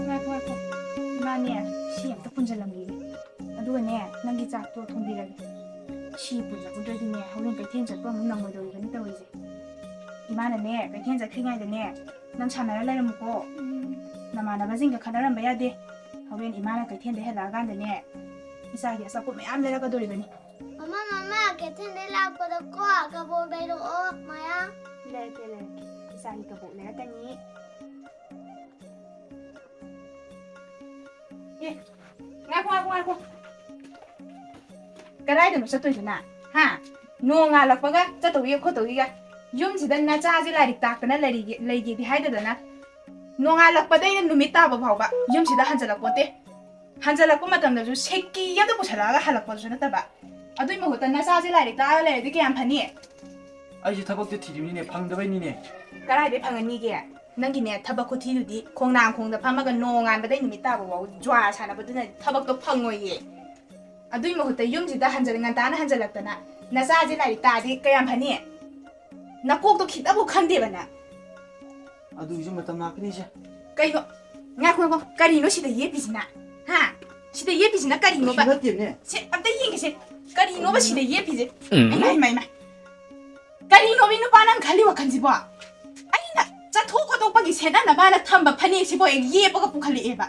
ꯉꯥꯏꯈꯣ ꯏꯃꯥꯅꯦ ꯁꯤ ꯑꯝꯇ ꯄꯨꯟꯁꯤꯜꯂꯝꯒꯤꯒꯦ ꯑꯗꯨꯒꯅꯦ ꯅꯪꯒꯤ ꯆꯥꯛꯇꯣ ꯊꯣꯡꯕꯤꯔꯒꯦ ꯁꯤ ꯄꯨꯟꯖꯜꯍꯧꯗ꯭ꯔꯗꯤꯅꯦ ꯍꯣꯔꯦꯟ ꯀꯩꯊꯦꯜ ꯆꯠꯄ ꯑꯃꯨꯛ ꯅꯪꯉꯣꯏꯗꯧꯔꯤꯕꯅꯤ ꯇꯧꯔꯤꯁꯦ ꯏꯃꯥꯅꯅꯦ ꯀꯩꯊꯦꯜ ꯆꯠꯈ꯭ꯔꯤꯉꯩꯗꯅꯦ ꯅꯪ ꯁꯥꯟꯅꯔ ꯂꯩꯔꯝꯃꯨꯀꯣ ꯅꯃꯥꯟꯅꯕꯁꯤꯡꯒ ꯈꯠꯅꯔꯝꯕ ꯌꯥꯗꯦ ꯍꯣꯔꯦꯟ ꯏꯃꯥꯅ ꯀꯩꯊꯦꯜꯗ ꯍꯜꯂꯛꯑꯀꯥꯟꯗꯅꯦ ꯏꯆꯥꯒꯤ ꯑꯆꯥꯄꯣꯠ ꯃꯌꯥꯝ ꯂꯩꯔꯛꯀꯗꯣꯔꯤꯕꯅꯤ ꯃꯃꯥ ꯀꯩꯊꯦꯜꯗꯩ ꯂꯥꯛꯄꯗꯀꯣ ꯀꯕꯣꯛ ꯂꯩꯔꯛꯑꯣ ꯃꯌꯥꯝ ꯂꯩꯔꯛꯀꯦ ꯏꯆꯥꯒꯤ ꯀꯕꯣꯛ ꯂꯩꯔꯛꯀꯅꯤ ꯉꯥꯏꯈꯣ ꯀꯗꯥꯏꯗꯅꯣ ꯆꯠꯇꯣꯏꯗꯨꯅ ꯍꯥ ꯅꯣꯡ ꯉꯥꯜꯂꯛꯄꯒ ꯆꯠꯇꯧꯒꯤꯒ ꯈꯣꯠꯇꯧꯒꯤꯒ ꯌꯨꯝꯁꯤꯗ ꯅꯆꯥꯁꯦ ꯂꯥꯏꯔꯤꯛ ꯇꯥꯛꯇꯅ ꯂꯩꯒꯦꯗꯤ ꯍꯥꯏꯗꯗꯅ ꯅꯣꯡꯉꯥꯜꯂꯛꯄꯗꯩꯅ ꯅꯨꯃꯤꯠ ꯇꯥꯕ ꯐꯥꯎꯕ ꯌꯨꯝꯁꯤꯗ ꯍꯟꯖꯜꯂꯛꯄꯣꯠꯇꯦ ꯍꯟꯖꯜꯂꯛꯄ ꯃꯇꯝꯗꯁꯨ ꯁꯦꯛꯀꯤ ꯑꯃꯗ ꯄꯨꯁꯜꯂꯛꯑꯒ ꯍꯜꯂꯛꯄꯗꯨꯁꯨ ꯅꯠꯇꯕ ꯑꯗꯨꯏ ꯃꯍꯨꯠꯇ ꯅꯆꯥꯁꯦ ꯂꯥꯏꯔꯤꯛ ꯇꯥꯛꯑꯒ ꯂꯩꯔꯗꯤ ꯀꯌꯥꯝ ꯐꯅꯤ ꯑꯩꯁꯦ ꯊꯕꯛꯇꯤ ꯊꯤꯔꯤꯕꯅꯤꯅꯦ ꯐꯪꯗꯕꯩꯅꯤꯅꯦ ꯀꯗꯥꯏꯗꯩ ꯐꯪꯉꯅꯤꯒꯦ ꯅꯪꯒꯤꯅꯦ ꯊꯕꯛ ꯈꯨꯊꯤꯗꯨꯗꯤ ꯈꯣꯡꯅꯥꯡꯈꯣꯡꯗ ꯐꯝꯃꯒ ꯅꯣꯡꯉꯥꯟꯕꯗꯩ ꯅꯨꯃꯤꯠ ꯇꯥꯕ ꯐꯥꯎ ꯖ꯭ꯋꯥꯔ ꯁꯥꯟꯅꯕꯗꯨꯅ ꯊꯕꯛꯇꯣ ꯐꯪꯉꯣꯏꯌꯦ ꯑꯗꯨꯏ ꯃꯍꯨꯠꯇ ꯌꯨꯝꯁꯤꯗ ꯉꯟꯇꯥꯅ ꯍꯟꯖꯜꯂꯛꯇꯅ ꯅꯆꯥꯁꯦ ꯂꯥꯏꯔꯤꯛ ꯇꯥꯛꯑꯗꯤ ꯀꯌꯥꯝ ꯐꯅꯤ ꯅꯀꯣꯛꯇꯣ ꯈꯤꯇꯕꯨ ꯈꯟꯗꯦꯕ ꯅꯪ ꯑꯗꯨꯒꯤꯁꯨ ꯃꯇꯝ ꯂꯥꯛꯀꯅꯤꯁꯦ ꯀꯩꯅꯣ ꯉꯥꯏꯈꯣ ꯀꯔꯤꯅꯣ ꯁꯤꯗ ꯌꯦꯞꯄꯤꯁꯤꯅ ꯍꯥ ꯁꯤꯗ ꯌꯦꯞꯄꯤꯁꯤꯅ ꯀꯔꯤꯅꯣꯕ ꯅꯠꯇꯦꯅꯦ ꯁꯤ ꯑꯝꯇ ꯌꯦꯡꯒꯦꯁꯦ ꯀꯔꯤꯅꯣꯕ ꯁꯤꯗ ꯌꯦꯞꯄꯤꯁꯦ ꯏꯃꯥ ꯀꯔꯤꯅꯣꯕꯤ ꯅꯨꯄꯥ ꯅꯪ ꯈꯜꯂꯤ ꯋꯥꯈꯜꯁꯤꯕꯣ ꯑꯩꯅ ꯆꯠꯊꯣꯛ ꯈꯣꯠꯇꯣꯛꯄꯒꯤ ꯁꯦꯠꯅꯅꯕꯅ ꯊꯝꯕ ꯐꯅꯦꯛꯁꯤꯕꯣ ꯌꯦꯞꯄꯒ ꯄꯨꯈꯠꯂꯛꯑꯦꯕ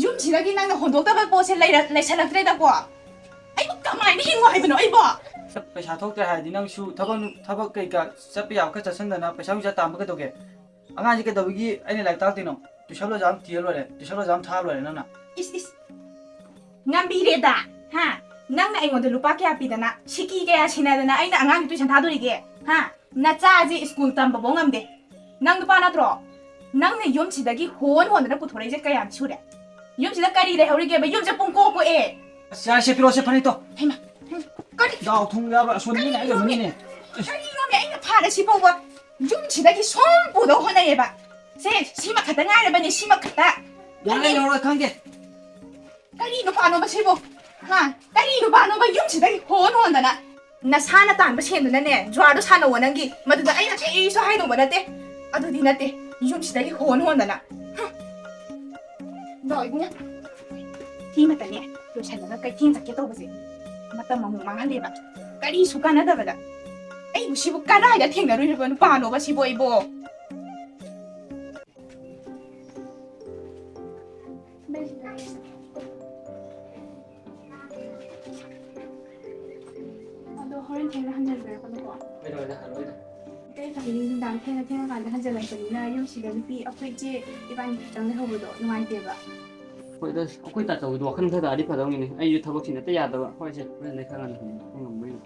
ꯌꯨꯝꯁꯤꯗꯒꯤ ꯅꯪꯅ ꯍꯣꯟꯗꯣꯛꯇꯕ ꯄꯣꯠꯁꯦ ꯂꯩꯁꯜꯂꯛꯇ꯭ꯔꯦꯗꯀꯣ ꯑꯩꯕꯨ ꯀꯃꯥꯏꯅ ꯍꯤꯡꯉꯣ ꯍꯥꯏꯕꯅꯣ ꯑꯩꯕꯣ ꯄꯩꯁꯥ ꯊꯣꯛꯇ꯭ꯔꯦ ꯍꯥꯏꯔꯗꯤ ꯅꯪꯁꯨ ꯊꯕꯛ ꯀꯩꯀꯥ ꯆꯠꯄ ꯌꯥꯕ ꯈꯔ ꯆꯠꯁꯟꯗꯅ ꯄꯩꯁꯥ ꯇꯥꯟꯕ ꯀꯩꯗꯧꯒꯦ ꯑꯉꯥꯡꯁꯦ ꯀꯩꯗꯧꯕꯒꯤ ꯑꯩꯅ ꯂꯥꯏꯔꯤꯛ ꯇꯥꯛꯇꯣꯏꯅꯣ ꯇꯨꯏꯁꯟ ꯑꯣꯖꯥ ꯑꯃ ꯊꯤꯔ ꯂꯣꯏꯔꯦ ꯇꯨꯏꯁꯟ ꯑꯣꯖꯥ ꯑꯃ ꯊꯥꯔ ꯂꯣꯏꯔꯦ ꯅꯪꯅ इस ngambireda ha nang na aingoda lupa kya pidana shiki kaya sinadana aina angang tuition thadorige ha nacha ji school tamba bo ngamde nang nupa natro nang ne yom sidagi hon hon na puthore je kaya sure yom sida kari le horige ba yom je pungko ko e 야 셰피로 셰파니또 hema kari 나 통야바 손님이 아니가 뭐니네 kari no me aina phara sibo wa yom sidagi som pudo hona eba se sima khata ngai ba ni sima khata 야가 여러 관계 kari no pa no ba sibo ha kari no pa no ba yum sidai hon hon dana na sana tan ba sen na ne jwa do sana wanangi madu da aina ei so hai do ba nate adu di nate yum sidai hon hon dana doi bunya ti mata ne do sana ga kai tin sa ke to ba se mata mamu mang hale ba kari su kana da ba da ai bu sibo kana ga theng na ru ba no pa no ba sibo ibo horen thengna hanjal ber kono ko 이러다 하루이다 dai ka ni dang thengna kan da hanjal lan pani na yum si da pi akhoi je iban jang le hobo do nuai te ba ꯑꯩꯈꯣꯏꯗ ꯑꯩꯈꯣꯏ ꯇꯥꯆꯧꯗꯣ ꯋꯥꯈꯜ ꯈꯔ ꯇꯥꯔꯗꯤ ꯐꯗꯧꯅꯤꯅꯦ ꯑꯩꯁꯨ ꯊꯕꯛꯁꯤ ꯅꯠꯇ ꯌꯥꯗꯕ ꯍꯣꯏꯁꯦ ꯍꯣꯔꯦꯟꯗꯩ ꯈꯔ ꯉꯟꯅ ꯉꯝꯃꯣꯏꯅꯦ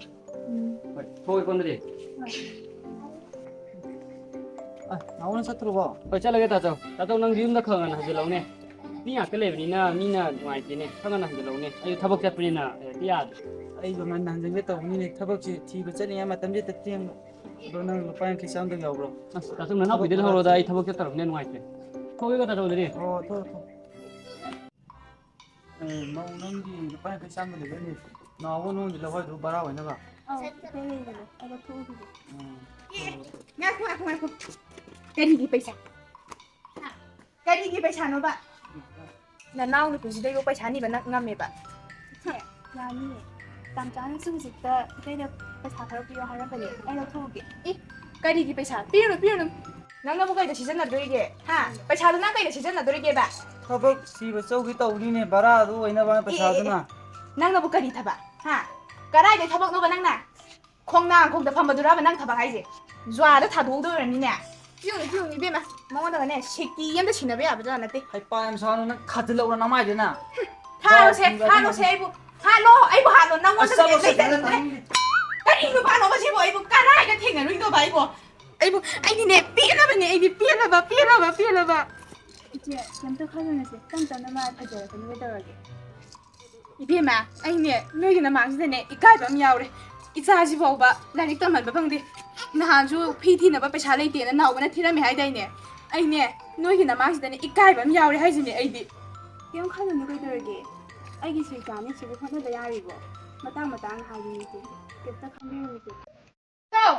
ꯍꯣꯏ ꯊꯣꯛꯑꯦꯀꯣ ꯑꯗꯨꯗꯤ 나오는 사투로봐 ꯍꯣꯏ ꯆꯠꯂꯒꯦ ꯇꯥꯆꯧ ꯅꯪꯁꯨ ꯌꯨꯝꯗ ꯈꯔ ꯉꯟꯅ ꯍꯟꯖꯤꯜꯂꯛꯎꯅꯦ ꯃꯤ ꯉꯥꯛꯇ ꯂꯩꯕꯅꯤꯅ ꯃꯤꯅ ꯅꯨꯡꯉꯥꯏꯇꯦꯅꯦ ꯈꯔ ꯉꯟꯅ ꯍꯟꯖꯤꯜꯂꯛꯎꯅꯦ ꯑꯩꯁꯨ ꯊꯕꯛ ꯆꯠꯄꯅꯤꯅ ꯍꯦꯛꯇ ꯌꯥꯗ꯭ꯔꯦ ꯑꯩꯗꯣ ꯉꯟꯅ ꯍꯟꯖꯟꯒꯦ ꯇꯧꯕꯅꯤꯅꯦ ꯊꯕꯛꯁꯤ ꯊꯤꯕ ꯆꯠꯅꯤꯡꯉꯥꯏ ꯃꯇꯝꯁꯦ ꯍꯦꯛꯇ ꯇꯦꯟꯕ ꯑꯗꯣ ꯅꯪ ꯂꯨꯄꯥ ꯌꯥꯡꯈꯩ ꯆꯥꯝꯗ ꯌꯥꯎꯕ꯭ꯔꯣ ꯑꯁ ꯇꯥꯆꯧ ꯅꯅꯥꯎꯄꯤꯗ ꯂꯧꯍꯧꯔꯣꯗ ꯑꯩ ꯊꯕꯛ ꯆꯠꯇꯧꯔꯕꯅꯤꯅ ꯅꯨꯡꯉꯥꯏꯇ꯭ꯔꯦ ꯊꯣꯛꯑꯦꯀꯣ ꯇꯥꯆꯧ ꯑꯗꯨꯗꯤ ꯊꯣꯛ ꯃꯧ ꯅꯪꯒꯤ ꯂꯨꯄꯥ ꯌꯥꯡꯈꯩ ꯆꯥꯝꯃ ꯂꯩꯕꯅꯤ ꯅꯥꯎꯕ ꯅꯉꯣꯟꯗ ꯂꯧꯍꯣꯏꯗꯨ ꯕꯔꯥ ꯑꯣꯏꯅꯕ ngako karigi paisa karigi paisa no ba na naw ni kuji dai go paisa ni ba na ngame ba yani tam chan su ji ta dai da paisa thar piyo har ba le ai no thu ge e karigi paisa piyo nang na bu kai da season na doi ge ha paisa do na kai da season na doi ge ba ꯊꯕꯛ ꯊꯤꯕ ꯆꯧꯒꯤ ꯇꯧꯕꯅꯤꯅꯦ ꯕꯔꯥꯗꯨ ꯑꯣꯏꯅꯕ ꯄꯩꯁꯥꯗꯨꯅ nang na bu kari thaba ha karai dai thabak no ba nang na khongnang khongda phambadura ba nang thabak haise jwada thadou do rani ne piyo ni be ma mongda ne shekti yam da sinaba ya ba da na te ꯍꯩꯄꯥ ꯌꯥꯝ ꯁꯥꯎꯅ ꯅꯪ ꯈꯥꯖꯤꯜꯂꯛꯎꯔ ꯅꯃꯥꯏꯗꯨꯅ Halo ibu. Halo, ibu halo nang wala sa kani no ba no ba si bo ibu karai ka thinga ru do ba ibu. Ibu ai ni ne pila ba ne ai ni pila ba. Ije yam ta khalo na se tam tam na ma phajara ka ni da rage. Ibe ma ai ne noi gi na ma si ne ikai ba mi yaure. Icha ji bo ba la ni tam ba bang de. Na ha ju phi thi na ba paisa lai te na naw ba na thira mi hai dai ne. Ai ne noi gi na ma si ne ikai ba mi yaure hai ji ne ai di. Yam khalo ni kai da rage. ꯑꯩꯒꯤ ꯁ꯭ꯋꯤꯀꯥꯅꯤ ꯁꯤꯕꯨ ꯍꯣꯠꯅꯕ ꯌꯥꯔꯤꯕꯣ ꯃꯇꯥꯡ ꯍꯥꯏꯔꯤꯅꯤꯁꯦ ꯀꯩꯝꯇ ꯈꯪꯕꯤꯔꯨꯅꯨꯁꯦ ꯆꯧ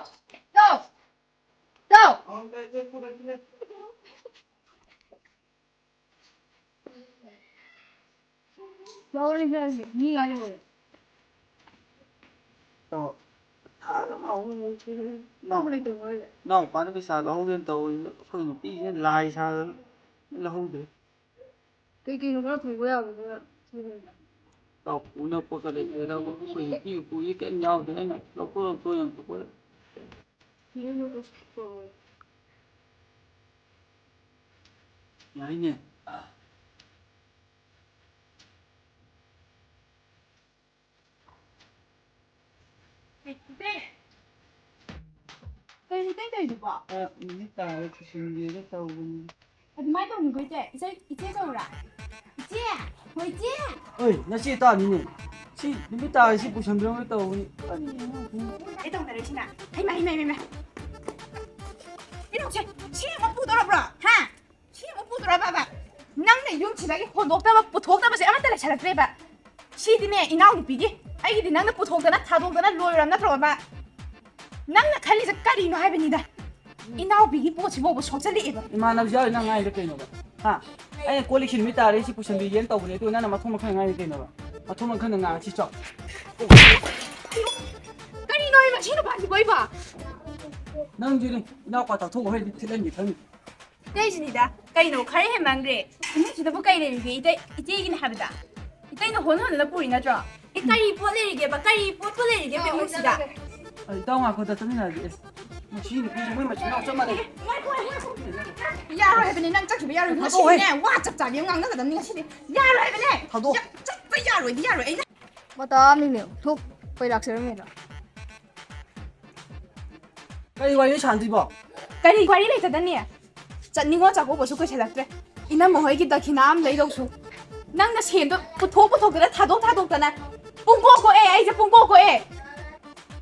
머리가 니가 이거. 또 머리 또 뭐야? 나 오빠는 비싸 나오는 또 그거 삐게 라이 사 나오는데 되게 이거 뭐야 뭐야. 또 오늘 보더니 내가 그거 삐고 이게 nhau thế này nó có tôi có 이거 싶어. nhảy nhỉ Đây đây đây được bỏ. cái tàu cái xin cái tàu Mai tao đừng có chạy, chạy đâu ra? Chị, hồi chị. ơi nó chỉ tao nhỉ chỉ cái tàu chỉ bù sắm cái tàu Cái tông này nào? Hay mày. Cái đâu chị? Chị mà bù đâu ra? Ha? Chị mà bù đâu ra bà? Năng này dùng chỉ là cái hồn ốp đó mà bù thuốc đó mà sẽ ăn tay lại chả được bà. Chị thì nè, inao đi bì ai cái thì năng nó bù thuốc đó nó tháo thuốc đó nó lôi ra nó rồi bà. Năng nó khai lý 까리 nó hai bên đi đây. Inao bì bù chỉ bù sốt lên bà. mà làm sao nó ngay được cái nào ha anh collection mi tare chỉ bù sắm cái tàu này tôi nó mà thông mà khai ngay cái nào mà thông mà khai ngang chỉ chọn 까리 너희 막 신호 바지 뭐 입어? năng gì đi nó qua tàu thông hay đi lên gì thân 대신이다. 까이노 카레 햄만 그래. 근데 진짜 뭐 까이는 게 이때이긴 하다. 이때는 혼혼을 뿌리나 줘. 이 까이 뿌리게 봐. 까이 뿌리게 배우시다. tao ngạc thật tâm là mà chỉ được cái mà chỉ nào cho mà đây 야로 해변에 난 짝이 야로 이거 시네. 와 짝짝 영광 나가 난 네가 시네. 야로 해변에. thảo đô 짝짝 야로 야로 에. 맞다 민네. 톡 보이락처럼이라. cái quay cái sàn gì bỏ 까리 과리 레이다니. 짠니고 자고 보수 그 셀락들. 이나 뭐 해기다 기남 레이도수. 낭나 시엔도 부토 그래 타도 타도잖아. 뽕고고 에 이제 뽕고고 에.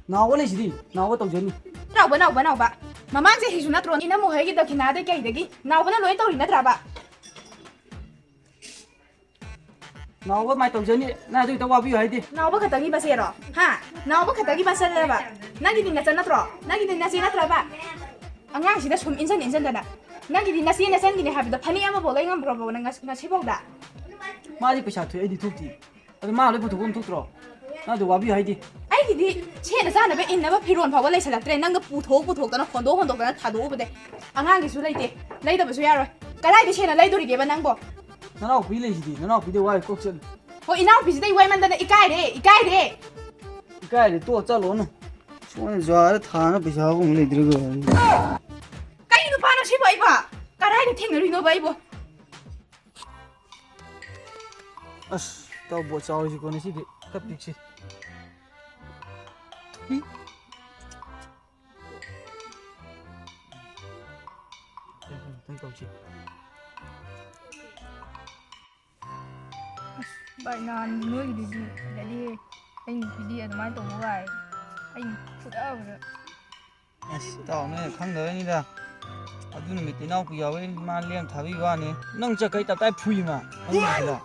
nào có lấy gì đi nào có tàu dân đi nào ba mamang se hisu na tron ina mo hegi da kinade kai degi nào bana loi tawri na traba nào có mai tàu dân đi này tôi tao qua view hay đi nào ba katagi ba se ro ha nào ba katagi ba se ba nagi din na san na tro nagi din na si na traba angang si da sum insan da na nagi din na si na san gi ne ha bi da phani ama bo lai ngam bro bo na nga chibok da mà đi phải trả thuế đi thuốc gì mà lấy phụ thuộc không thuốc rồi nào tôi qua view hay đi ai gi di che na sa na ba in na ba phiron phaw ba lai salak tre nang ga pu thok da na hondo da na thado ba de angang gi su lai te lai da ba su ya ro kalai de che na lai dori ge ba nang bo nó nào quý lấy gì đi nó nào quý đi qua cốc chân ho inau bi dai wai man da na ikai de cái này tôi cho luôn này chúng giờ thằng nó bị sao cũng lấy được rồi 까이 너 바로 씹어 입어 까라이도 탱을 이거 봐 입어 à tao bộ cháu gì con này gì đi cấp đi chứ tao chị bạn nào nuôi gì để đi anh đi ăn mai tổng ngày anh phụ đỡ rồi. tao này không đợi như đó 아두는 밑에 나오고 야외 말리am 타비 와네 넌저 거기 다 푸이마 아니야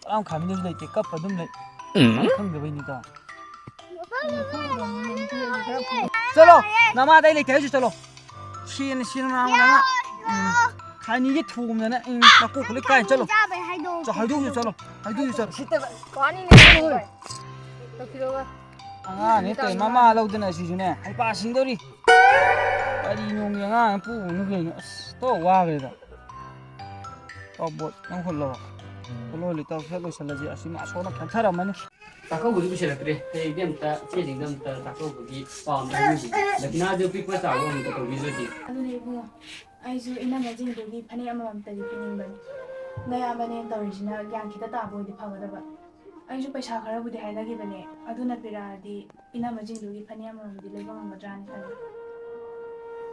아 가면 돼 이때 깝바 놈네 không được bên ta chalo nama đây lấy thế chalo xin nào nè khai ní cái thùng này nè nó cố lấy cái chalo cho hai đứa chalo có anh này rồi tao kêu rồi à nè tới mama lâu thế này gì nè hai ba xin đâu đi đi nhung nhung à pu nó cái to quá vậy đó tao bột nó không lo lo lấy tao sẽ lo xem là gì à xin mà số nó kén thay đâu mà nè ताको बुझु बुझेर करे ए एकदम त chasing दम त ताको बुगी pound बुझि लेकिन आज पिपो चाउ नि त बिजुति ꯑꯗꯨꯅꯦ ꯏꯕꯨꯡꯉꯣ ꯑꯩꯁꯨ ꯏꯅꯝꯃꯁꯤꯡꯗꯨꯒꯤ ꯐꯅꯦꯛ ꯑꯃꯃꯝꯇꯗꯤ ꯄꯤꯅꯤꯡꯕꯅꯤ ꯅꯌꯥꯝꯕꯅꯦ ꯇꯧꯔꯤꯁꯤꯅ ꯒ꯭ꯌꯥꯟ ꯈꯤꯇ ꯇꯥꯕ ꯑꯣꯏꯗꯤ ꯐꯒꯗꯕ ꯑꯩꯁꯨ ꯄꯩꯁꯥ ꯈꯔꯕꯨꯗꯤ ꯍꯥꯏꯅꯈꯤꯕꯅꯦ ꯑꯗꯨꯅ ꯄꯤꯔꯛꯑꯗꯤ ꯏꯅꯝꯃꯁꯤꯡꯗꯨꯒꯤ ꯐꯅꯦꯛ ꯑꯃꯃꯝꯗꯤ ꯂꯩꯕ ꯉꯝꯒꯗ꯭ꯔꯥꯅ ꯈꯜꯂꯤ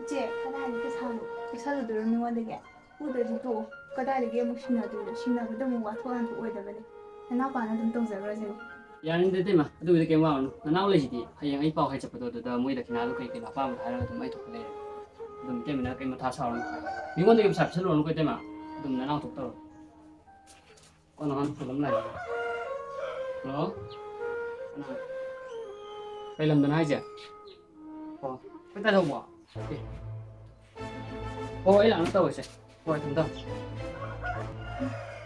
ꯏꯆꯦ ꯀꯗꯥꯏꯗꯒꯤ ꯄꯩꯁꯥꯅꯣ ꯄꯩꯁꯥꯗꯨꯗꯨꯔꯣ ꯃꯤꯉꯣꯟꯗꯒꯤ ꯎꯗ꯭ꯔꯗꯤ ꯇꯣꯛꯑꯣ ꯀꯗꯥꯏꯗꯒꯤ ꯑꯃꯨꯛ ꯁꯤꯟꯅꯗꯣꯏꯅꯣ ꯁꯤꯟꯅꯕꯗ ꯑꯃꯨꯛ ꯋꯥꯊꯣꯛ ꯍꯟꯊꯣꯛ ꯑꯣꯏꯗꯕꯅꯤ ꯅꯅꯥꯎꯄꯥꯅ ꯑꯗꯨꯝ ꯇꯧꯖꯈ꯭ꯔꯁꯦ यानी देते मा अदुबे के वाउन ननाउ लेजिदि हयंग आई पाउ हाइ चपदो ददा मोइदा खिनालु कै कै लापा म हारा दम आई थोक ले दम तेमिना कै मथा साउन निगोन दे सब छलो नु कै तेमा दम ननाउ थोक तो कोन हन फुलम लाइ लो कै लम दना हाइजे हो कै ता थोक हो ए लान त होइसे हो थम त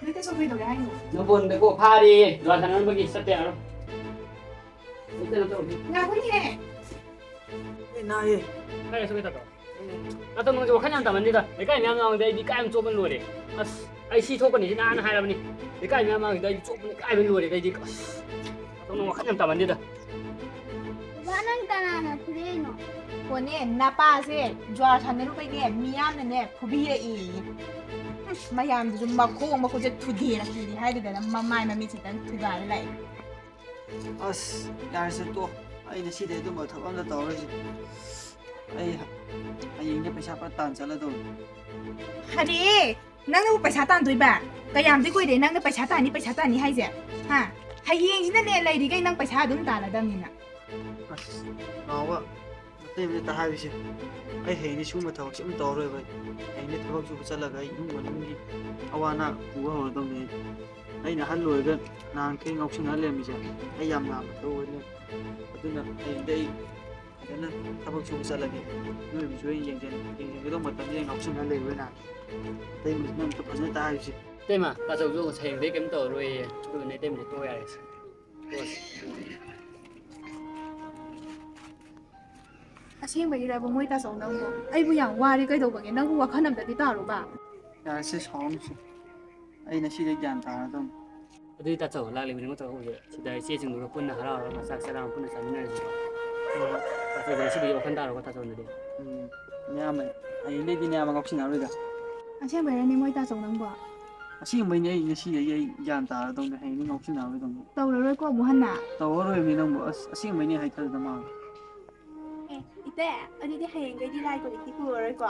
नैते ꯍꯌꯦꯡꯁꯨ ꯀꯩꯗꯧꯒꯦ ꯍꯥꯏꯅꯣ ꯅꯕꯣꯟꯗꯀꯣ ꯐꯥꯔꯤ ꯖ꯭ꯋꯥꯔ ꯁꯥꯟꯅꯔꯝꯕꯒꯤ ꯆꯠꯇꯦ ꯌꯥꯔꯣꯏ ꯀꯩꯅꯣ ꯇꯧꯔꯤ ꯉꯥꯏꯈꯣꯅꯦ ꯅꯥꯏꯌꯦ ꯀꯥꯏ ꯁꯨ ꯀꯩꯗꯧ ꯑꯇꯣ ꯅꯪꯁꯨ ꯋꯥꯈꯜ ꯌꯥꯝ ꯇꯥꯃꯟꯗꯦꯗ ꯂꯩꯀꯥꯏ ꯃꯌꯥꯝ ꯃꯃꯥꯡꯗ ꯑꯩꯗꯤ ꯏꯀꯥꯏꯕꯅ ꯆꯣꯞꯄ ꯂꯣꯏꯔꯦ ꯑꯁ ꯑꯩ ꯁꯤ ꯊꯣꯛꯀꯅꯤ ꯁꯤ ꯅꯍꯥꯟꯅ ꯍꯥꯏꯔꯕꯅꯤ ꯂꯩꯀꯥꯏ ꯃꯌꯥꯝ ꯃꯃꯥꯡꯗ ꯑꯩꯗꯤ ꯆꯣꯞꯄꯅ ꯏꯀꯥꯏꯕꯅ ꯂꯣꯏꯔꯦ ꯑꯩꯗꯤ ꯑꯁ ꯑꯇꯣ ꯅꯪ ꯋꯥꯈꯜ ꯌꯥꯝ ꯇꯥꯃꯟꯗꯦꯗ ꯕꯕꯥ ꯅꯪ ꯀꯅꯥꯅ ꯐꯨꯔꯛꯏꯅꯣ ꯍꯣꯅꯦ ꯅꯄꯥꯁꯦ ꯖ꯭ꯋꯥꯔ ꯁꯥꯟꯅꯔꯨꯕꯩꯅꯦ ꯃꯤꯌꯥꯝꯅꯅꯦ ꯐꯨꯕꯤꯔꯛꯏꯌꯦ ꯃꯌꯥꯝꯗꯨꯁꯨ ꯃꯈꯣꯡ ꯃꯈꯨꯠꯁꯦ ꯊꯨꯗꯦꯛꯛꯈꯤꯅꯤ ꯍꯥꯏꯗꯨꯗꯅ ꯃꯃꯥꯏ ꯃꯃꯤꯠꯁꯤꯗꯪ ꯊꯨꯒꯥꯏꯔ ꯂꯥꯛꯑꯦ ꯑꯁ ꯌꯥꯔꯁꯦ ꯇꯣ ꯑꯩꯅ ꯁꯤꯗꯩ ꯑꯗꯨꯝꯕ ꯊꯕꯛ ꯑꯝꯇ ꯇꯧꯔꯣꯏꯁꯤ ꯑꯩ ꯍꯌꯦꯡꯗꯤ ꯄꯩꯁꯥ ꯈꯔ ꯇꯥꯟ ꯆꯠꯂꯗꯧꯅꯤ ꯍꯔꯦ ꯅꯪꯅꯕꯨ ꯄꯩꯁꯥ ꯇꯥꯟꯗꯣꯏꯕ ꯀꯌꯥꯝꯗꯤ ꯀꯨꯏꯔꯦ ꯅꯪꯅ ꯄꯩꯁꯥ ꯇꯥꯟꯅꯤ ꯍꯥꯏꯁꯦ ꯍꯥ ꯍꯌꯦꯡꯁꯤꯅꯅꯦ ꯂꯩꯔꯤꯈꯩ ꯅꯪ ꯄꯩꯁꯥ ꯑꯗꯨꯝ ꯇꯥꯟꯅꯗꯕꯅꯤꯅ ꯑꯁ ꯅꯥꯎꯕ ꯑꯇꯩ ꯑꯃꯇ ꯍꯥꯏꯔꯤꯁꯦ ꯑꯩ ꯍꯌꯦꯡꯗꯤ ꯁꯤꯒꯨꯝꯕ ꯊꯕꯛꯁꯦ ꯑꯃ ꯇꯧꯔꯔꯣꯏꯕ ꯍꯌꯦꯡꯗꯤ ꯊꯕꯛ ꯁꯨꯕ ꯆꯠꯂꯒ ꯑꯩ ꯏꯃꯨꯡ ꯃꯅꯨꯡꯒꯤ ꯑꯋꯥ ꯑꯅꯥ ꯄꯨꯕ ꯍꯧꯔꯗꯧꯅꯤ ꯑꯩꯅ ꯑꯍꯜ ꯑꯣꯏꯔꯒ ꯅꯍꯥꯟꯈꯩ ꯉꯥꯎꯁꯤꯟꯅ ꯂꯩꯔꯝꯃꯤꯁꯦ ꯑꯩ ꯌꯥꯝ ꯅꯥꯕ ꯊꯕꯛ ꯑꯣꯏꯅꯤ ꯑꯗꯨꯅ ꯍꯌꯦꯡꯗꯤ ꯑꯩ ꯐꯖꯅ ꯊꯕꯛ ꯁꯨꯕ ꯆꯠꯂꯒꯦ ꯅꯣꯏꯕꯨꯁꯨ ꯑꯩ ꯌꯦꯡꯁꯤꯟꯒꯗꯧꯕ ꯃꯇꯝꯗ ꯑꯩ ꯉꯥꯎꯁꯤꯟꯅ ꯂꯩꯔꯣꯏꯅ ꯑꯇꯩꯕꯁꯤꯅ ꯑꯝꯇ ꯐꯖꯅ ꯇꯥꯔꯤꯁꯦ ꯏꯇꯩꯃ ꯇꯥꯆꯧꯁꯨ ꯍꯌꯦꯡꯗꯩ ꯀꯩꯝ ꯇꯧꯔꯔꯣꯏꯌꯦ ꯑꯗꯨꯅ ꯏꯇꯩꯃꯗꯤ ꯇꯣꯛꯑꯣ ꯌꯥꯔꯦ ꯇꯣꯛꯑꯁꯤ ꯑꯁꯦꯡꯕꯒꯤꯔꯕ ꯃꯣꯏ ꯇꯥꯆꯧ ꯅꯪꯕꯨ ꯑꯩꯕꯨ ꯌꯥꯝ ꯋꯥꯔꯦ ꯀꯩꯗꯧꯕꯒꯦ ꯅꯪꯕꯨ ꯋꯥꯈꯜ ꯑꯝꯇꯗꯤ ꯇꯥꯔꯨꯕ ꯌꯥꯔꯁꯦ ꯁꯥꯎꯔꯅꯨꯁꯦ ꯑꯩꯅ ꯁꯤꯗꯩ ꯒ꯭ꯌꯥꯟ ꯇꯥꯔꯗꯧꯅꯤ ꯑꯗꯨꯗꯤ ꯇꯥꯆꯧ ꯂꯥꯛꯂꯤꯕ ꯅꯨꯃꯤꯠ ꯇꯧꯔꯒ ꯁꯤꯗ ꯏꯆꯦꯁꯤꯡꯗꯨꯒ ꯄꯨꯟꯅ ꯍꯔꯥꯎ ꯍꯔꯥꯎ ꯆꯥꯛ ꯆꯔꯥ ꯑꯃ ꯄꯨꯟꯅ ꯆꯥꯃꯤꯟꯅꯔꯁꯤꯀꯣ ꯇꯥꯆꯧꯗꯤ ꯉꯁꯤꯗꯒꯤ ꯋꯥꯈꯜ ꯇꯥꯔꯣꯀꯣ ꯇꯥꯆꯧꯅꯗꯤ ꯅꯌꯥꯝꯕ ꯍꯌꯦꯡꯗꯩꯗꯤ ꯅꯌꯥꯝꯕ ꯉꯥꯎꯁꯤꯟꯅꯔꯣꯏꯗ ꯑꯁꯦꯡꯕꯩꯔꯅꯦ ꯃꯣꯏ ꯇꯥꯆꯧ ꯅꯪꯕꯣ ꯑꯁꯦꯡꯕꯩꯅꯦ ꯑꯩ ꯉꯁꯤꯗꯒꯤ ꯑꯩ ꯒ꯭ꯌꯥꯟ ꯇꯥꯔꯗꯧꯅꯦ ꯍꯌꯦꯡꯗꯤ ꯉꯥꯎꯁꯤꯟꯅꯔꯣꯏꯗꯧꯅꯤ ꯇꯧꯔꯔꯣꯏꯀꯣ ꯑꯃꯨꯛ ꯍꯟꯅ ꯇꯧꯔꯔꯣꯏꯃꯤ ꯅꯪꯕꯨ ꯑꯁ ꯑꯁꯦꯡꯕꯩꯅꯦ ꯍꯥꯏꯊꯗꯅ ꯃꯥ ꯑꯦ ꯏꯇꯩ ꯑꯗꯨꯗꯤ ꯍꯌꯦꯡꯗꯩꯗꯤ ꯂꯥꯏ ꯈꯨꯗꯦꯡꯗꯤ ꯄꯨꯔꯔꯣꯏꯀꯣ